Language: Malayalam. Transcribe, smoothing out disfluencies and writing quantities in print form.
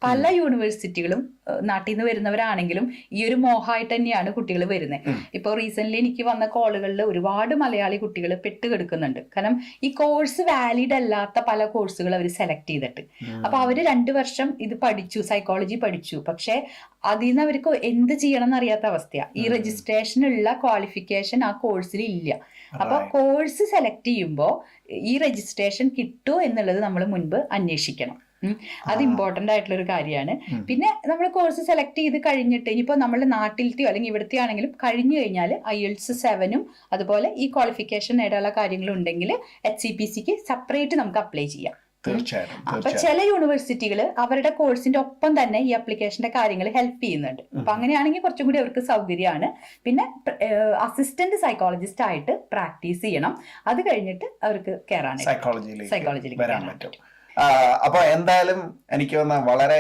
പല യൂണിവേഴ്സിറ്റികളും നാട്ടിൽ നിന്ന് വരുന്നവരാണെങ്കിലും ഈ ഒരു മോഹമായിട്ട് തന്നെയാണ് കുട്ടികൾ വരുന്നത്. ഇപ്പോൾ റീസെന്റ് എനിക്ക് വന്ന കോളുകളിൽ ഒരുപാട് മലയാളി കുട്ടികൾ പെട്ടുകിടക്കുന്നുണ്ട്. കാരണം ഈ കോഴ്സ് വാലിഡ് അല്ലാത്ത പല കോഴ്സുകൾ അവർ സെലക്ട് ചെയ്തിട്ട്, അപ്പൊ അവര് 2 വർഷം ഇത് പഠിച്ചു, സൈക്കോളജി പഠിച്ചു, പക്ഷെ അതിൽ നിന്ന് അവർക്ക് എന്ത് ചെയ്യണം എന്നറിയാത്ത അവസ്ഥയാ. ഈ രജിസ്ട്രേഷനുള്ള ക്വാളിഫിക്കേഷൻ ആ കോഴ്സിൽ ഇല്ല. അപ്പൊ കോഴ്സ് സെലക്ട് ചെയ്യുമ്പോൾ ഈ രജിസ്ട്രേഷൻ കിട്ടുമോ എന്നുള്ളത് നമ്മൾ മുൻപ് അന്വേഷിക്കണം. അത് ഇമ്പോർട്ടന്റ് ആയിട്ടുള്ള ഒരു കാര്യമാണ്. പിന്നെ നമ്മൾ കോഴ്സ് സെലക്ട് ചെയ്ത് കഴിഞ്ഞിട്ട് ഇനിയിപ്പോൾ നമ്മുടെ നാട്ടിലത്തെയോ അല്ലെങ്കിൽ ഇവിടുത്തെ ആണെങ്കിലും കഴിഞ്ഞു കഴിഞ്ഞാൽ IELTS 7 അതുപോലെ ഈ ക്വാളിഫിക്കേഷൻ നേടാനുള്ള കാര്യങ്ങളുണ്ടെങ്കിൽ HCPCക്ക് സെപ്പറേറ്റ് നമുക്ക് അപ്ലൈ ചെയ്യാം. അപ്പൊ ചില യൂണിവേഴ്സിറ്റികൾ അവരുടെ കോഴ്സിന്റെ ഒപ്പം തന്നെ ഈ ആപ്ലിക്കേഷന്റെ കാര്യങ്ങൾ ഹെൽപ്പ് ചെയ്യുന്നുണ്ട്. അപ്പൊ അങ്ങനെയാണെങ്കിൽ കുറച്ചും കൂടി അവർക്ക് സൗകര്യമാണ്. പിന്നെ അസിസ്റ്റന്റ് സൈക്കോളജിസ്റ്റ് ആയിട്ട് പ്രാക്ടീസ് ചെയ്യണം. അത് കഴിഞ്ഞിട്ട് അവർക്ക് കയറാനായിട്ട് സൈക്കോളജിയിലേക്ക് അപ്പൊ എന്തായാലും എനിക്ക് തോന്നുന്ന വളരെ